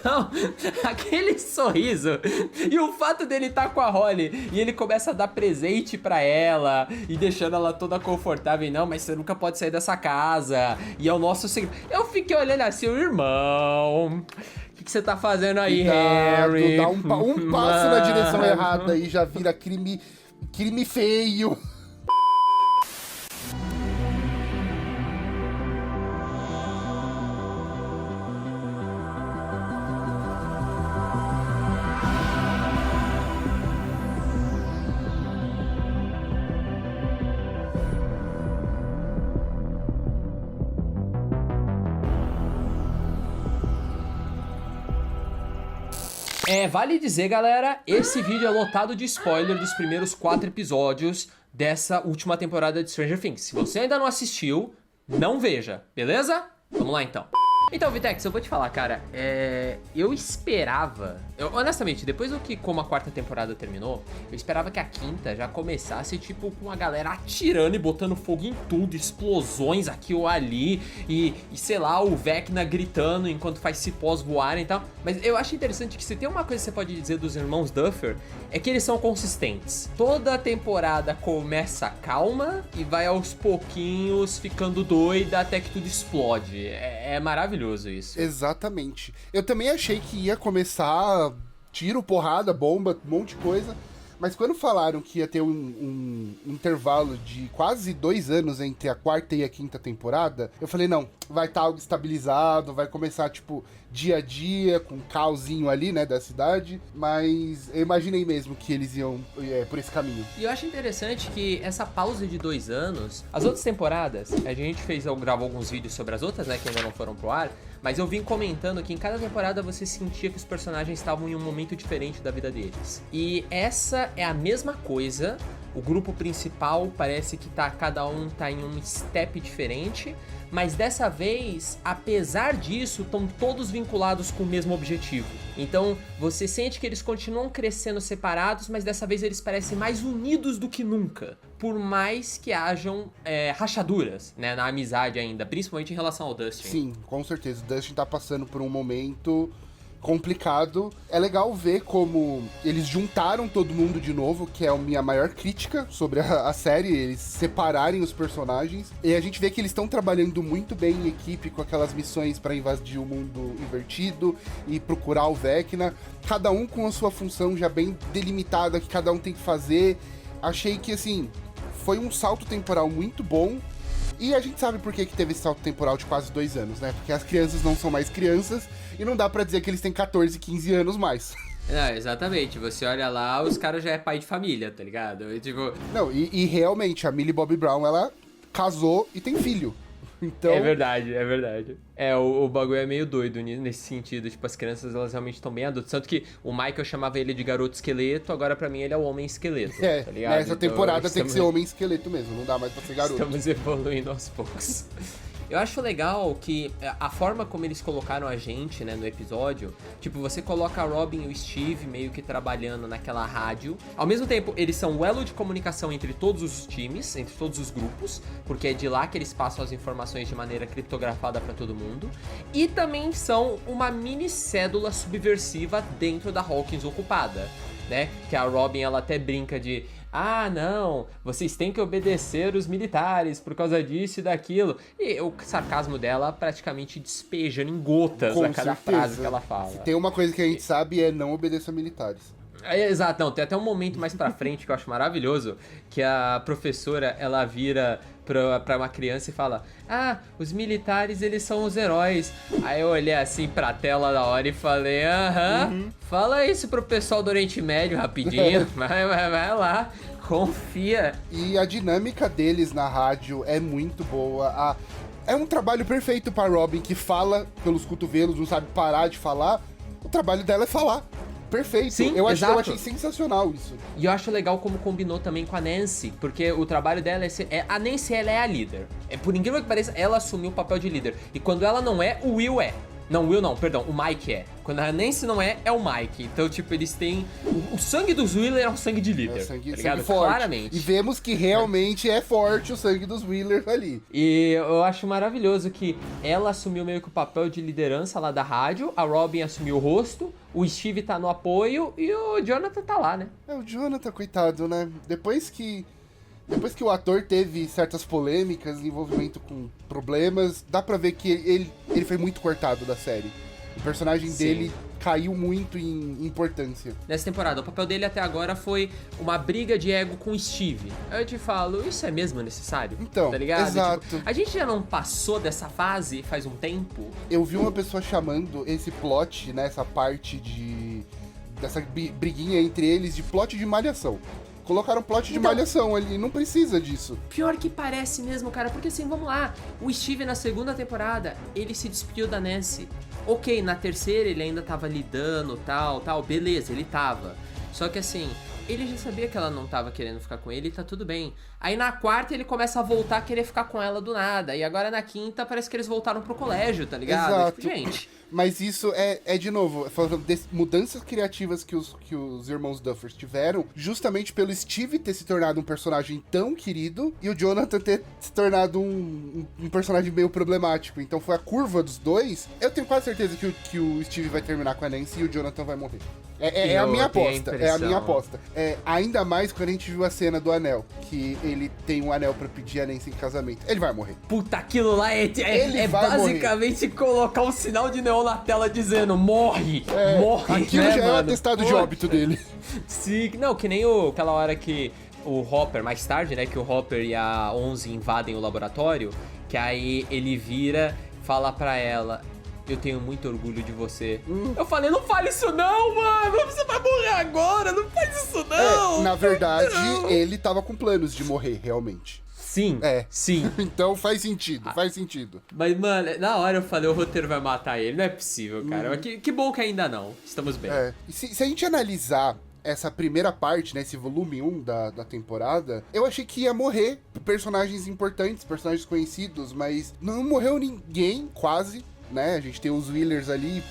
Não, aquele sorriso e o fato dele estar com a Holly e ele começa a dar presente pra ela e deixando ela toda confortável. E não, mas você nunca pode sair dessa casa e é o nosso segredo. Eu fiquei olhando assim, o irmão... O que você tá fazendo aí, Cuidado, Harry? dá um passo na direção errada e já vira crime feio. Vale dizer, galera, esse vídeo é lotado de spoiler dos primeiros 4 episódios dessa última temporada de Stranger Things. Se você ainda não assistiu, não veja, beleza? Vamos lá, então. Então, Vitex, eu vou te falar, cara, eu esperava... honestamente, depois do que como a 4ª temporada terminou, eu esperava que a 5ª já começasse, tipo, com a galera atirando e botando fogo em tudo, explosões aqui ou ali, e sei lá, o Vecna gritando enquanto faz cipós voarem e tal. Mas eu acho interessante que se tem uma coisa que você pode dizer dos irmãos Duffer, é que eles são consistentes. Toda temporada começa calma e vai aos pouquinhos ficando doida até que tudo explode. É maravilhoso isso. Exatamente. Eu também achei que ia começar tiro, porrada, bomba, um monte de coisa. Mas quando falaram que ia ter um intervalo de quase 2 anos entre a 4ª e a 5ª temporada, eu falei, não, vai estar algo estabilizado, vai começar, tipo, dia a dia, com um caosinho ali, né, da cidade. Mas eu imaginei mesmo que eles iam por esse caminho. E eu acho interessante que essa pausa de 2 anos, as outras temporadas, a gente gravou alguns vídeos sobre as outras, né, que ainda não foram pro ar, mas eu vim comentando que em cada temporada você sentia que os personagens estavam em um momento diferente da vida deles. E essa é a mesma coisa. O grupo principal parece que cada um tá em um step diferente, mas dessa vez, apesar disso, estão todos vinculados com o mesmo objetivo. Então, você sente que eles continuam crescendo separados, mas dessa vez eles parecem mais unidos do que nunca. Por mais que hajam rachaduras, né, na amizade ainda, principalmente em relação ao Dustin. Sim, com certeza. O Dustin tá passando por um momento complicado. É legal ver como eles juntaram todo mundo de novo, que é a minha maior crítica sobre a série, eles separarem os personagens. E a gente vê que eles estão trabalhando muito bem em equipe com aquelas missões para invadir o mundo invertido e procurar o Vecna. Cada um com a sua função já bem delimitada que cada um tem que fazer. Achei que, assim, foi um salto temporal muito bom. E a gente sabe por que teve esse salto temporal de quase 2 anos, né? Porque as crianças não são mais crianças e não dá pra dizer que eles têm 14, 15 anos mais. Não, exatamente. Você olha lá, os caras já é pai de família, tá ligado? E, tipo... Não, e realmente, a Millie Bobby Brown, ela casou e tem filho. Então... É verdade, é verdade. O bagulho é meio doido nesse sentido. Tipo, as crianças, elas realmente estão bem adultas. Tanto que o Michael chamava ele de garoto esqueleto, agora pra mim ele é o homem esqueleto, tá ligado? Nessa então, temporada tem que ser homem esqueleto mesmo, não dá mais pra ser garoto. Estamos evoluindo aos poucos. Eu acho legal que a forma como eles colocaram a gente, né, no episódio, tipo, você coloca a Robin e o Steve meio que trabalhando naquela rádio. Ao mesmo tempo, eles são o elo de comunicação entre todos os times, entre todos os grupos, porque é de lá que eles passam as informações de maneira criptografada pra todo mundo. E também são uma mini cédula subversiva dentro da Hawkins ocupada, né? Que a Robin, ela até brinca de... Ah, não, vocês têm que obedecer os militares por causa disso e daquilo. E o sarcasmo dela praticamente despejando em gotas a cada frase que ela fala. Se tem uma coisa que a gente sabe é não obedecer a militares. Exato, não, tem até um momento mais pra frente que eu acho maravilhoso, que a professora, ela vira pra uma criança e fala: ah, os militares, eles são os heróis. Aí eu olhei assim pra tela na hora e falei: fala isso pro pessoal do Oriente Médio rapidinho, vai lá, confia. E a dinâmica deles na rádio é muito boa. É um trabalho perfeito pra Robin, que fala pelos cotovelos, não sabe parar de falar. O trabalho dela é falar. Perfeito. Sim, eu exato. achei sensacional isso. E eu acho legal como combinou também com a Nancy, porque o trabalho dela a Nancy, ela é a líder. Por incrível que pareça, ela assumiu o papel de líder. E quando ela não é, o Will é. Não, o Will não, perdão, o Mike é. Quando a Nancy não é o Mike. Então, tipo, eles têm... O sangue dos Wheeler é um sangue de líder, sangue, tá ligado? sangue forte. Claramente. E vemos que realmente é forte o sangue dos Wheeler ali. E eu acho maravilhoso que ela assumiu meio que o papel de liderança lá da rádio, a Robin assumiu o rosto, o Steve tá no apoio e o Jonathan tá lá, né? O Jonathan, coitado, né? Depois que o ator teve certas polêmicas, envolvimento com problemas, dá pra ver que ele foi muito cortado da série. O personagem dele caiu muito em importância. Nessa temporada, o papel dele até agora foi uma briga de ego com o Steve. Eu te falo, isso é mesmo necessário? Então, tá ligado? exato. Tipo, a gente já não passou dessa fase faz um tempo? Eu vi uma pessoa chamando esse plot, né, essa parte dessa briguinha entre eles de plot de malhação. Colocaram plot de malhação ali, não precisa disso. Pior que parece mesmo, cara, porque assim, vamos lá. O Steve na segunda temporada, ele se despediu da Nancy. Ok, na terceira ele ainda tava lidando, tal, beleza, ele tava. Só que assim, ele já sabia que ela não tava querendo ficar com ele e tá tudo bem. Aí na quarta ele começa a voltar a querer ficar com ela do nada. E agora na quinta parece que eles voltaram pro colégio, tá ligado? Exato. Tipo, gente... Mas isso é de novo, falando de mudanças criativas que os irmãos Duffers tiveram, justamente pelo Steve ter se tornado um personagem tão querido e o Jonathan ter se tornado um personagem meio problemático. Então foi a curva dos dois. Eu tenho quase certeza que o Steve vai terminar com a Nancy e o Jonathan vai morrer. É a minha aposta, é a minha aposta. Ainda mais quando a gente viu a cena do anel, que ele tem um anel pra pedir a Nancy em casamento. Ele vai morrer. Puta, aquilo lá é basicamente colocar um sinal de neon na tela dizendo morre, morre, aquilo né, já mano? é o atestado de óbito dele. Sim, não, que nem aquela hora que o Hopper, mais tarde, né, que o Hopper e a 11 invadem o laboratório, que aí ele vira, fala pra ela... Eu tenho muito orgulho de você. Eu falei, não fale isso não, mano! Você vai morrer agora, não faz isso não! Na verdade, ele tava com planos de morrer, realmente. Sim, sim. Então faz sentido, faz sentido. Mas, mano, na hora eu falei, o roteiro vai matar ele. Não é possível, cara. Mas que bom que ainda não. Estamos bem. E se a gente analisar essa primeira parte, né, esse volume 1 da temporada, eu achei que ia morrer personagens importantes, personagens conhecidos, mas não morreu ninguém, quase. Né? A gente tem os Wheelers ali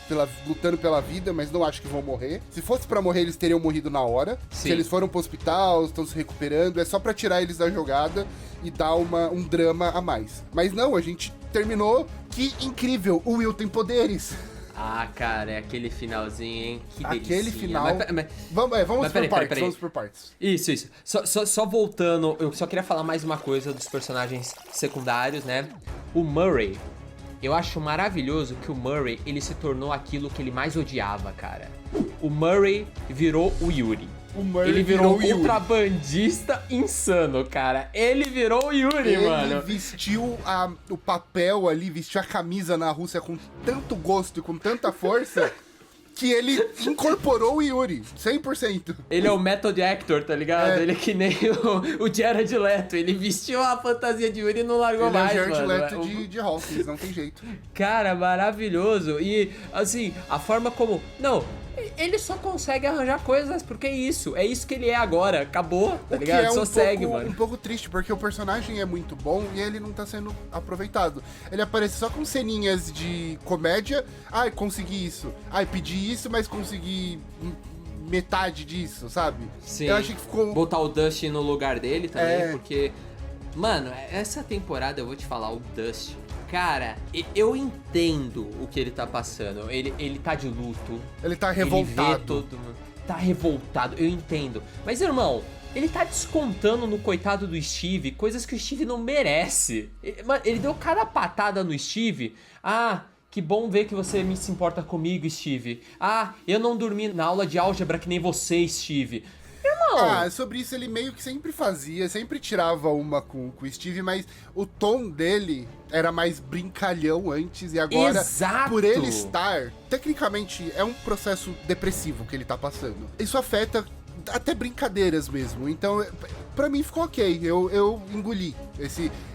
lutando pela vida, mas não acho que vão morrer. Se fosse pra morrer, eles teriam morrido na hora. Sim. Se eles foram pro hospital, estão se recuperando, é só pra tirar eles da jogada e dar um drama a mais. Mas não, a gente terminou. Que incrível, o Will tem poderes. Ah, cara, é aquele finalzinho, hein? Que delícia. Aquele final... Mas, vamos por partes, peraí. vamos por partes. Isso. Só voltando, eu só queria falar mais uma coisa dos personagens secundários, né? O Murray... Eu acho maravilhoso que o Murray, ele se tornou aquilo que ele mais odiava, cara. O Murray virou o Yuri. Ele virou um contrabandista insano, cara. Ele virou o Yuri, mano. Ele vestiu o papel ali, vestiu a camisa na Rússia com tanto gosto e com tanta força... que ele incorporou o Yuri, 100%. Ele é o method actor, tá ligado? Ele é que nem o Jared Leto. Ele vestiu a fantasia de Yuri e não largou mais, mano. Ele é o Jared mano. Leto de Hawkins, não tem jeito. Cara, maravilhoso. E, assim, a forma como... Não, ele só consegue arranjar coisas porque é isso que ele é agora. Acabou, tá ligado? Só segue, mano. Um pouco triste, porque o personagem é muito bom e ele não tá sendo aproveitado. Ele aparece só com ceninhas de comédia. Ai, consegui isso. Ai, pedi isso, mas consegui metade disso, sabe? Sim. Eu achei que ficou... Botar o Dusty no lugar dele também, porque... Mano, essa temporada eu vou te falar, o Dusty... Cara, eu entendo o que ele tá passando. Ele tá de luto. Ele tá revoltado. Ele vê todo mundo. Tá revoltado, eu entendo. Mas, irmão, ele tá descontando no coitado do Steve coisas que o Steve não merece. Ele deu cada patada no Steve. Ah, que bom ver que você se importa comigo, Steve. Ah, eu não dormi na aula de álgebra que nem você, Steve. Irmão! Sobre isso ele meio que sempre fazia, sempre tirava uma com o Steve, mas o tom dele era mais brincalhão antes e agora, Exato. Por ele estar, tecnicamente é um processo depressivo que ele tá passando. Isso afeta até brincadeiras mesmo, então pra mim ficou ok. Eu engoli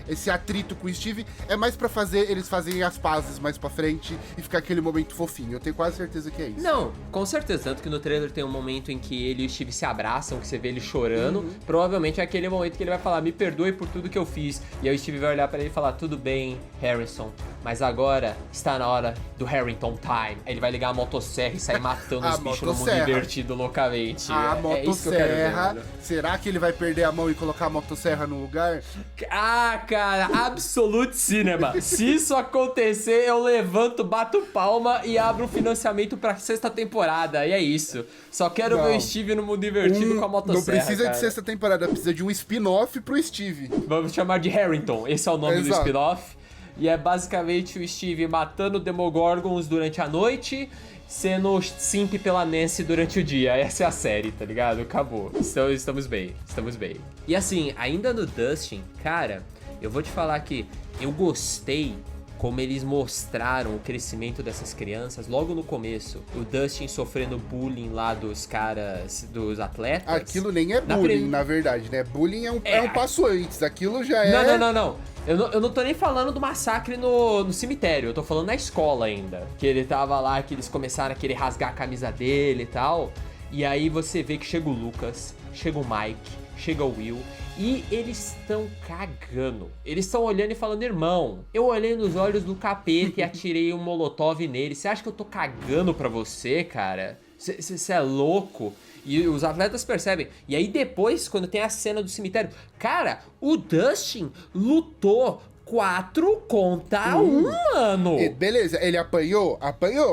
esse atrito com o Steve. É mais pra fazer eles fazerem as pazes mais pra frente e ficar aquele momento fofinho. Eu tenho quase certeza que é isso. Não, com certeza. Tanto que no trailer tem um momento em que ele e o Steve se abraçam, que você vê ele chorando. Provavelmente é aquele momento que ele vai falar, me perdoe por tudo que eu fiz. E aí o Steve vai olhar pra ele e falar, tudo bem, Harrison, mas agora está na hora do Harrington Time. Aí ele vai ligar a motosserra e sair matando os bichos no mundo invertido loucamente. A motosserra, ver, será que ele vai perder a mão e colocar a motosserra no lugar? Ah, cara, Absolute Cinema. Se isso acontecer, eu levanto, bato palma e abro o financiamento pra sexta temporada. E é isso. Só quero ver o Steve no mundo invertido com a motosserra. Não precisa cara. de sexta temporada, precisa de um spin-off pro Steve. Vamos chamar de Harrington. Esse é o nome do Exato. spin-off. E é basicamente o Steve matando Demogorgons durante a noite, sendo simp pela Nancy durante o dia. Essa é a série, tá ligado? Acabou. Estamos bem, estamos bem. E assim, ainda no Dustin, cara, eu vou te falar que eu gostei como eles mostraram o crescimento dessas crianças logo no começo. O Dustin sofrendo bullying lá dos caras, dos atletas. Aquilo nem é bullying, na verdade, né? Bullying é um passo antes. Aquilo já é... Não. Eu não tô nem falando do massacre no cemitério. Eu tô falando na escola ainda. Que ele tava lá, que eles começaram a querer rasgar a camisa dele e tal. E aí você vê que chega o Lucas, chega o Mike, chega o Will... E eles estão cagando. Eles estão olhando e falando, irmão, eu olhei nos olhos do capeta e atirei um molotov nele. Você acha que eu tô cagando pra você, cara? Você é louco? E os atletas percebem. E aí depois, quando tem a cena do cemitério, cara, o Dustin lutou 4 contra 1, mano. Beleza, ele apanhou,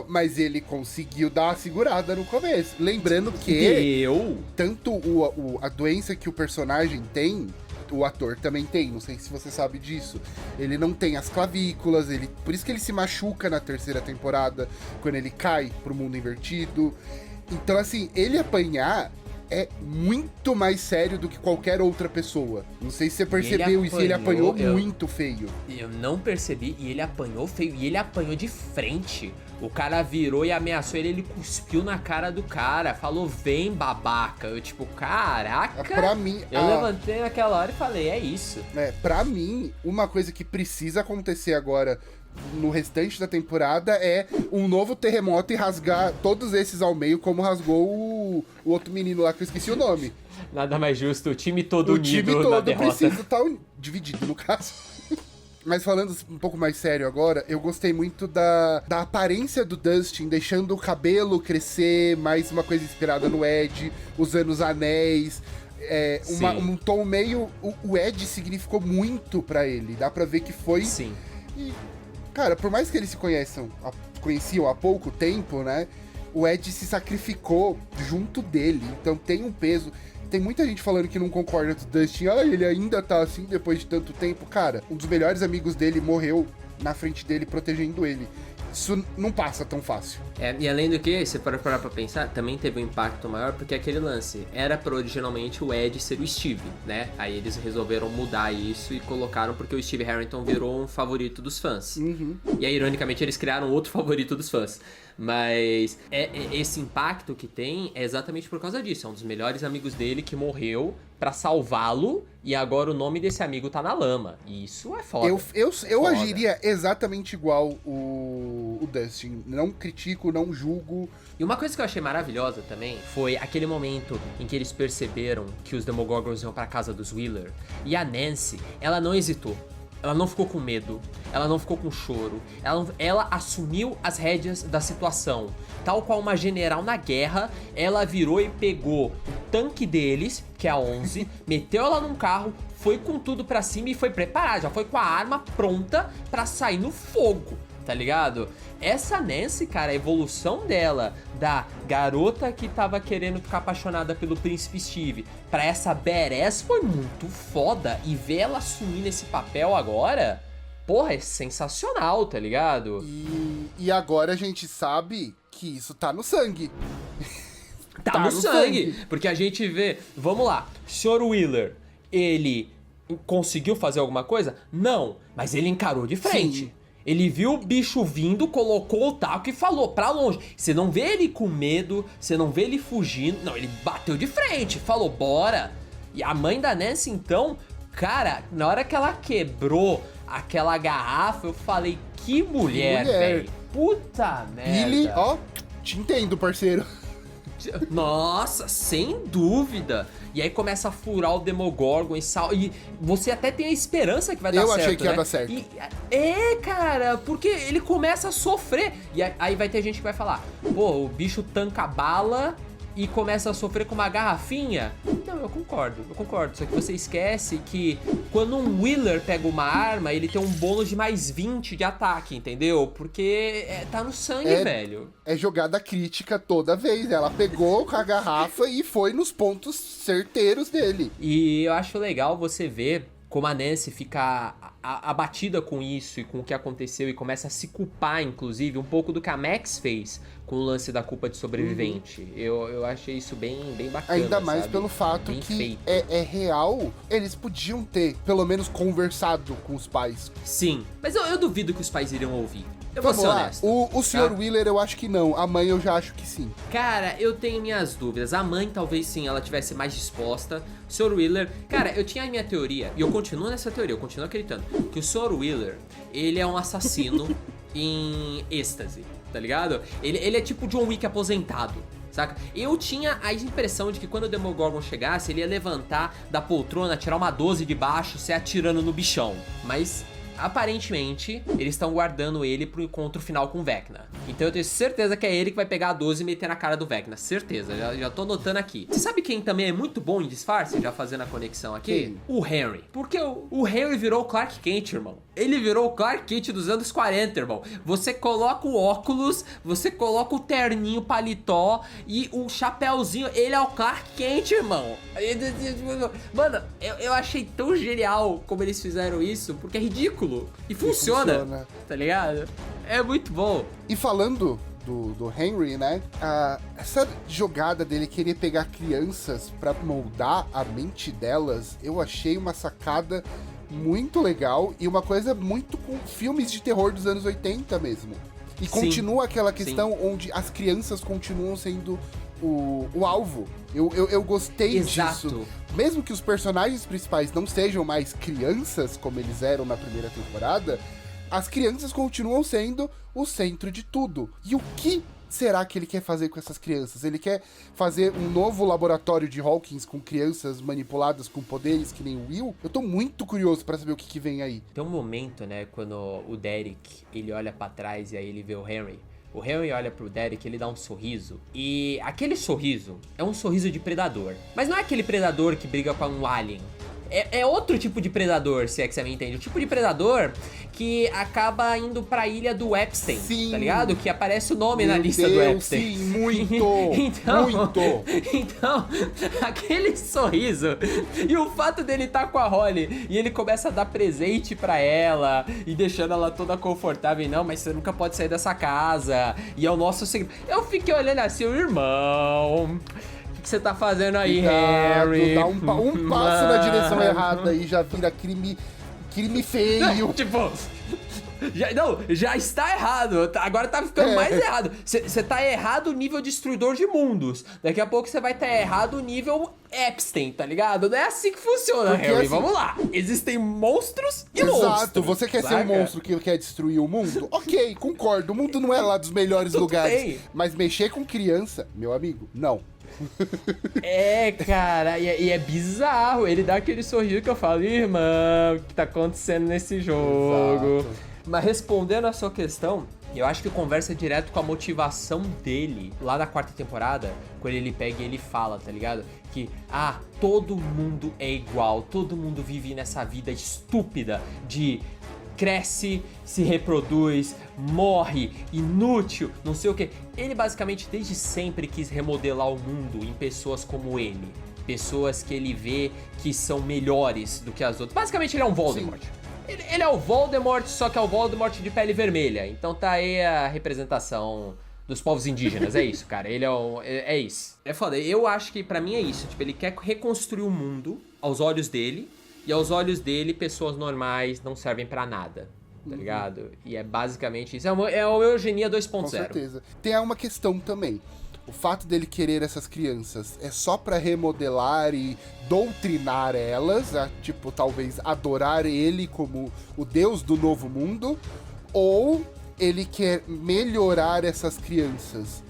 mas ele conseguiu dar uma segurada no começo. Lembrando que tanto a doença que o personagem tem, o ator também tem, não sei se você sabe disso. Ele não tem as clavículas, por isso que ele se machuca na terceira temporada, quando ele cai pro mundo invertido. Então, assim, ele apanhar é muito mais sério do que qualquer outra pessoa. Não sei se você percebeu isso, ele apanhou muito feio. Eu não percebi, e ele apanhou feio, e ele apanhou de frente. O cara virou e ameaçou ele cuspiu na cara do cara, falou, vem babaca. Eu tipo, caraca. Pra mim... Eu levantei naquela hora e falei, é isso. Pra mim, uma coisa que precisa acontecer agora no restante da temporada é um novo terremoto e rasgar todos esses ao meio, como rasgou o outro menino lá, que eu esqueci o nome. Nada mais justo, o time todo unido na derrota. O time todo precisa estar dividido, no caso. Mas falando um pouco mais sério agora, eu gostei muito da aparência do Dustin, deixando o cabelo crescer, mais uma coisa inspirada no Ed, usando os anéis... um tom meio... O Ed significou muito pra ele, dá pra ver que foi... Sim. E, cara, por mais que eles se conheciam há pouco tempo, né? O Ed se sacrificou junto dele, então tem um peso. Tem muita gente falando que não concorda com o Dustin. Ele ainda tá assim depois de tanto tempo. Cara, um dos melhores amigos dele morreu na frente dele, protegendo ele. Isso não passa tão fácil. E além do que, se parar pra pensar, também teve um impacto maior, porque aquele lance era pra originalmente o Ed ser o Steve, né? Aí eles resolveram mudar isso e colocaram porque o Steve Harrington virou um favorito dos fãs. E aí, ironicamente, eles criaram outro favorito dos fãs. Mas esse impacto que tem é exatamente por causa disso. É um dos melhores amigos dele que morreu pra salvá-lo e agora o nome desse amigo tá na lama. E isso é foda. Eu agiria exatamente igual o Dustin. Não critico, não julgo. E uma coisa que eu achei maravilhosa também foi aquele momento em que eles perceberam que os Demogorgons iam pra casa dos Wheeler. E a Nancy, ela não hesitou. Ela não ficou com medo, ela não ficou com choro, ela assumiu as rédeas da situação. Tal qual uma general na guerra, ela virou e pegou o tanque deles, que é a 11, meteu ela num carro, foi com tudo pra cima e foi preparada, já foi com a arma pronta pra sair no fogo, tá ligado? Essa Nancy, cara, a evolução dela da garota que tava querendo ficar apaixonada pelo príncipe Steve pra essa badass foi muito foda. E ver ela assumindo esse papel agora, porra, é sensacional, tá ligado? E agora a gente sabe que isso tá no sangue. Tá no sangue. Porque a gente vê, vamos lá, Sr. Wheeler, ele conseguiu fazer alguma coisa? Não, mas ele encarou de frente. Sim. Ele viu o bicho vindo, colocou o taco e falou pra longe. Você não vê ele com medo, você não vê ele fugindo. Não, ele bateu de frente, falou, bora. E a mãe da Nancy, então, cara, na hora que ela quebrou aquela garrafa, eu falei, que mulher, velho. Puta merda. Billy, ó, te entendo, parceiro. Nossa, sem dúvida. E aí começa a furar o Demogorgon e você até tem a esperança que vai dar certo, Eu achei que ia né? dar certo. Cara, porque ele começa a sofrer. E aí vai ter gente que vai falar, pô, o bicho tanca bala e começa a sofrer com uma garrafinha. Não, eu concordo. Só que você esquece que quando um Wheeler pega uma arma, ele tem um bônus de mais 20 de ataque, entendeu? Porque tá no sangue, velho. É jogada crítica toda vez. Ela pegou com a garrafa e foi nos pontos certeiros dele. E eu acho legal você ver como a Nancy fica abatida com isso e com o que aconteceu e começa a se culpar, inclusive, um pouco do que a Max fez com o lance da culpa de sobrevivente. Eu achei isso bem bacana, ainda mais sabe? pelo fato bem que é real, eles podiam ter, pelo menos, conversado com os pais. Sim, mas eu duvido que os pais iriam ouvir. Eu vou Vamos ser lá, honesto. o Sr. Wheeler eu acho que não, a mãe eu já acho que sim. Cara, eu tenho minhas dúvidas. A mãe talvez sim, ela tivesse mais disposta. O Sr. Wheeler, cara, eu tinha a minha teoria, e eu continuo nessa teoria, eu continuo acreditando, que o Sr. Wheeler, ele é um assassino em êxtase, tá ligado? Ele é tipo John Wick aposentado. Saca? Eu tinha a impressão de que quando o Demogorgon chegasse, ele ia levantar da poltrona, tirar uma 12 de baixo, sair atirando no bichão. Mas aparentemente, eles estão guardando ele pro encontro final com o Vecna. Então eu tenho certeza que é ele que vai pegar a 12 e meter na cara do Vecna. Certeza, já tô notando aqui. Você sabe quem também é muito bom em disfarce? Já fazendo a conexão aqui? Quem? O Henry. Porque o Henry virou o Clark Kent, irmão. Ele virou o Clark Kent dos anos 40, irmão. Você coloca o óculos, você coloca o terninho paletó e o chapéuzinho. Ele é o Clark Kent, irmão. Mano, eu achei tão genial como eles fizeram isso, porque é ridículo. E funciona, tá ligado? É muito bom. E falando do Henry, né? Essa jogada dele querer pegar crianças pra moldar a mente delas, eu achei uma sacada muito legal e uma coisa muito com filmes de terror dos anos 80 mesmo. E Sim. continua aquela questão onde as crianças continuam sendo o alvo. Eu gostei disso. Mesmo que os personagens principais não sejam mais crianças, como eles eram na primeira temporada, as crianças continuam sendo o centro de tudo. E o que será que ele quer fazer com essas crianças? Ele quer fazer um novo laboratório de Hawkins com crianças manipuladas com poderes que nem o Will? Eu tô muito curioso pra saber o que vem aí. Tem um momento, né, quando o Derek, ele olha pra trás e aí ele vê o Henry. O Henry olha pro Derek, ele dá um sorriso. E aquele sorriso é um sorriso de predador. Mas não é aquele predador que briga com um alien. É outro tipo de predador, se é que você me entende. O tipo de predador que acaba indo pra ilha do Epstein, Sim. tá ligado? Que aparece o nome Meu na lista Deus, do Epstein. Sim, muito, então, muito. Então, aquele sorriso e o fato dele estar com a Holly e ele começa a dar presente pra ela e deixando ela toda confortável. E não, mas você nunca pode sair dessa casa. E é o nosso segredo. Eu fiquei olhando assim, o irmão... O que você tá fazendo aí, Harry? Dá um passo na direção errada e já vira crime feio. Não, tipo... Já está errado. Agora tá ficando mais errado. Você tá errado nível destruidor de mundos. Daqui a pouco você vai estar errado nível Epstein, tá ligado? Não é assim que funciona, Porque Harry. assim, Vamos lá. Existem monstros e monstros. Exato. Você quer ser um monstro que quer destruir o mundo? Ok, concordo. O mundo não é lá dos melhores lugares. Bem. Mas mexer com criança, meu amigo, não. Cara, e é bizarro. Ele dá aquele sorriso que eu falo, irmão, o que tá acontecendo nesse jogo? Exato. Mas respondendo a sua questão, eu acho que conversa direto com a motivação dele lá na quarta temporada, quando ele pega e ele fala, tá ligado? Que, todo mundo é igual, todo mundo vive nessa vida estúpida de cresce, se reproduz, morre, inútil, não sei o que. Ele basicamente desde sempre quis remodelar o mundo em pessoas como ele. Pessoas que ele vê que são melhores do que as outras. Basicamente ele é um Voldemort. Ele é o Voldemort, só que é o Voldemort de pele vermelha. Então tá aí a representação dos povos indígenas. É isso, cara. Ele é isso. É foda. Eu acho que pra mim é isso. Tipo, ele quer reconstruir o mundo aos olhos dele. E aos olhos dele, pessoas normais não servem pra nada, tá ligado? E é basicamente isso. É uma eugenia 2.0. Com certeza. Tem uma questão também. o fato dele querer essas crianças é só pra remodelar e doutrinar elas, tipo, talvez adorar ele como o deus do novo mundo, ou ele quer melhorar essas crianças?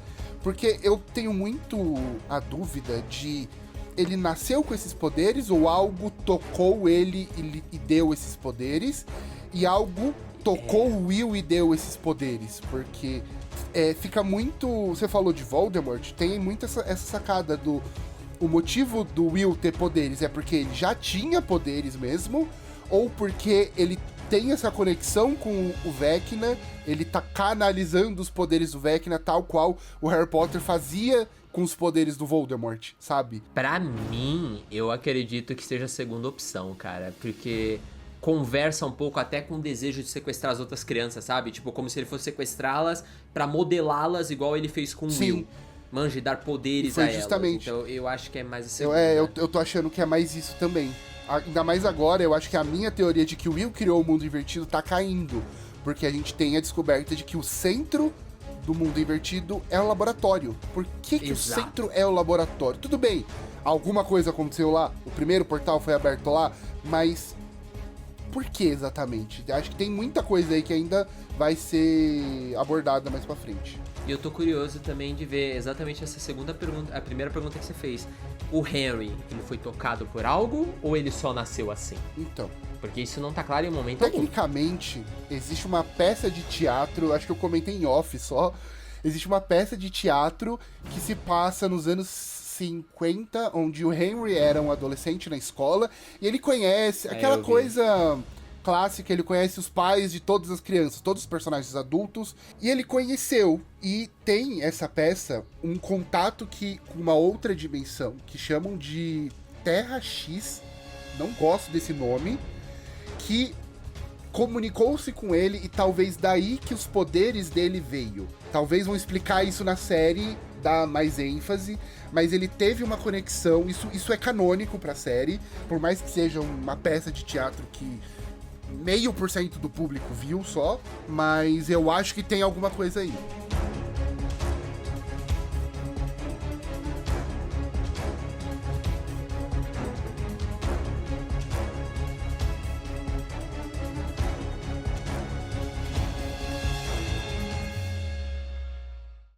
Porque eu tenho muito a dúvida de ele nasceu com esses poderes ou algo tocou ele e deu esses poderes, e algo tocou o Will e deu esses poderes, porque fica muito... Você falou de Voldemort, tem muito essa sacada do... O motivo do Will ter poderes é porque ele já tinha poderes mesmo, ou porque ele tem essa conexão com o Vecna, ele tá canalizando os poderes do Vecna, tal qual o Harry Potter fazia com os poderes do Voldemort, sabe? Pra mim, eu acredito que seja a segunda opção, cara, porque conversa um pouco até com o desejo de sequestrar as outras crianças, sabe? Tipo, como se ele fosse sequestrá-las pra modelá-las igual ele fez com o Will. Manja, e dar poderes a elas. Justamente. Então eu acho que é mais a segunda. Eu tô achando que é mais isso também. Ainda mais agora, eu acho que a minha teoria de que o Will criou o mundo invertido tá caindo. Porque a gente tem a descoberta de que o centro do mundo invertido é o laboratório. Por que o centro é o laboratório? Tudo bem, alguma coisa aconteceu lá, o primeiro portal foi aberto lá, mas por que exatamente? Acho que tem muita coisa aí que ainda vai ser abordada mais pra frente. E eu tô curioso também de ver exatamente essa segunda pergunta, a primeira pergunta que você fez. O Henry, ele foi tocado por algo ou ele só nasceu assim? Então, porque isso não tá claro em um momento algum. Tecnicamente, existe uma peça de teatro, acho que eu comentei em off só, existe uma peça de teatro que se passa nos anos 50, onde o Henry era um adolescente na escola, e ele conhece aquela coisa clássica, ele conhece os pais de todas as crianças, todos os personagens adultos, e ele conheceu, e tem essa peça, um contato com uma outra dimensão, que chamam de Terra X, não gosto desse nome, que comunicou-se com ele e talvez daí que os poderes dele veio. Talvez vão explicar isso na série, dar mais ênfase, mas ele teve uma conexão, isso é canônico pra série, por mais que seja uma peça de teatro que 0,5% do público viu só, mas eu acho que tem alguma coisa aí.